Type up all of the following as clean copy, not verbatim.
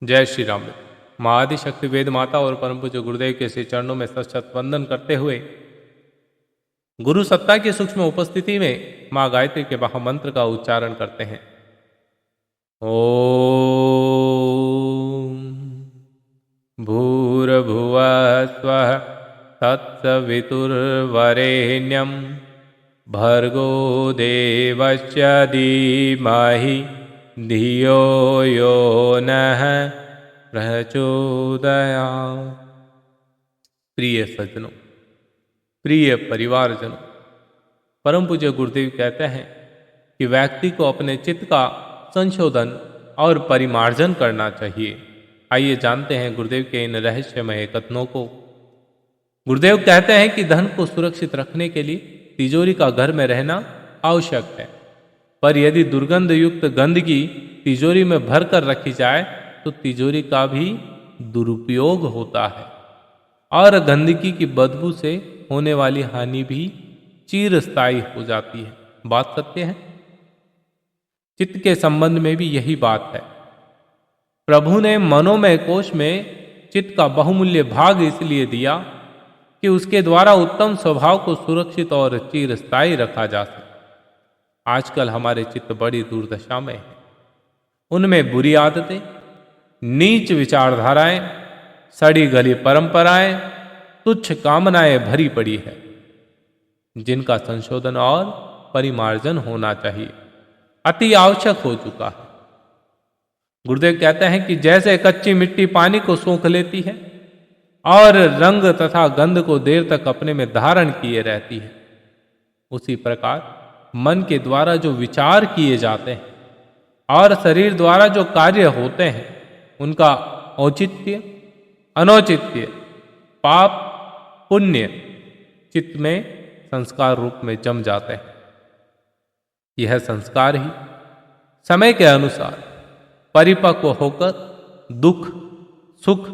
जय श्री राम। महाआदि शक्ति वेद माता और परम पूज्य गुरुदेव के श्री चरणों में सशत वंदन करते हुए गुरु सत्ता की सूक्ष्म उपस्थिति में मां गायत्री के महामंत्र का उच्चारण करते हैं। ओम भूर्भुवः स्वः तत्सवितुर्वरेण्यं भर्गो देवस्य धीमहि धियो यो नः प्रचोदयात्। प्रिय सज्जनों, प्रिय परिवारजनों, परम पूज्य गुरुदेव कहते हैं कि व्यक्ति को अपने चित्त का संशोधन और परिमार्जन करना चाहिए। आइए जानते हैं गुरुदेव के इन रहस्यमय कथनों को। गुरुदेव कहते हैं कि धन को सुरक्षित रखने के लिए तिजोरी का घर में रहना आवश्यक है, पर यदि दुर्गंध युक्त गंदगी तिजोरी में भर कर रखी जाए तो तिजोरी का भी दुरुपयोग होता है और गंदगी की बदबू से होने वाली हानि भी चिरस्थायी हो जाती है। बात सत्य है। चित्त के संबंध में भी यही बात है। प्रभु ने मनोमय कोश में चित्त का बहुमूल्य भाग इसलिए दिया कि उसके द्वारा उत्तम स्वभाव को सुरक्षित और चिरस्थायी रखा जा सके। आजकल हमारे चित्त बड़ी दुर्दशा में है। उनमें बुरी आदतें, नीच विचारधाराएं, सड़ी गली परंपराएं, तुच्छ कामनाएं भरी पड़ी है, जिनका संशोधन और परिमार्जन होना चाहिए, अति आवश्यक हो चुका है। गुरुदेव कहते हैं कि जैसे कच्ची मिट्टी पानी को सोख लेती है और रंग तथा गंध को देर तक अपने में धारण किए रहती है, उसी प्रकार मन के द्वारा जो विचार किए जाते हैं और शरीर द्वारा जो कार्य होते हैं, उनका औचित्य अनौचित्य, पाप पुण्य चित्त में संस्कार रूप में जम जाते हैं। यह संस्कार ही समय के अनुसार परिपक्व होकर दुख सुख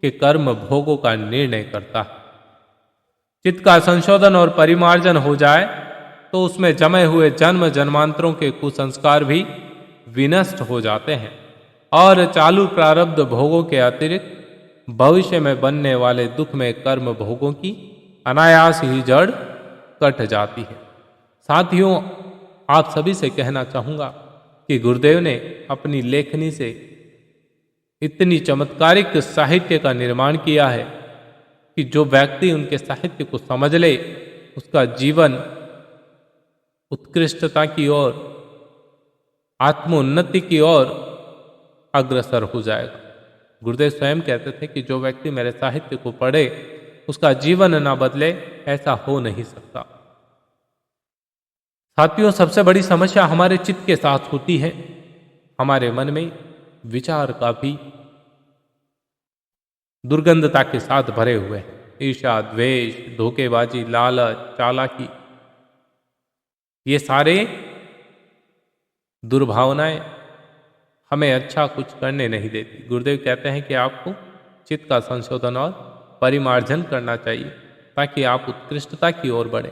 के कर्म भोगों का निर्णय करता है। चित्त का संशोधन और परिमार्जन हो जाए तो उसमें जमे हुए जन्म जन्मांतरों के कुसंस्कार भी विनष्ट हो जाते हैं और चालू प्रारब्ध भोगों के अतिरिक्त भविष्य में बनने वाले दुख में कर्म भोगों की अनायास ही जड़ कट जाती है। साथियों, आप सभी से कहना चाहूंगा कि गुरुदेव ने अपनी लेखनी से इतनी चमत्कारिक साहित्य का निर्माण किया है कि जो व्यक्ति उनके साहित्य को समझ ले, उसका जीवन उत्कृष्टता की ओर, आत्मोन्नति की ओर अग्रसर हो जाएगा। गुरुदेव स्वयं कहते थे कि जो व्यक्ति मेरे साहित्य को पढ़े उसका जीवन ना बदले, ऐसा हो नहीं सकता। साथियों, सबसे बड़ी समस्या हमारे चित्त के साथ होती है। हमारे मन में विचार काफी दुर्गंधता के साथ भरे हुए हैं। ईर्ष्या, द्वेष, धोखेबाजी, लालच, चालाकी, ये सारे दुर्भावनाएं हमें अच्छा कुछ करने नहीं देती। गुरुदेव कहते हैं कि आपको चित्त का संशोधन और परिमार्जन करना चाहिए ताकि आप उत्कृष्टता की ओर बढ़े।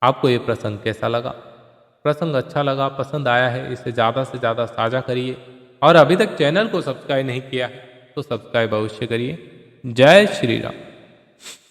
आपको ये प्रसंग कैसा लगा? प्रसंग अच्छा लगा, पसंद आया है, इसे ज़्यादा से ज़्यादा साझा करिए और अभी तक चैनल को सब्सक्राइब नहीं किया है तो सब्सक्राइब अवश्य करिए। जय श्री राम।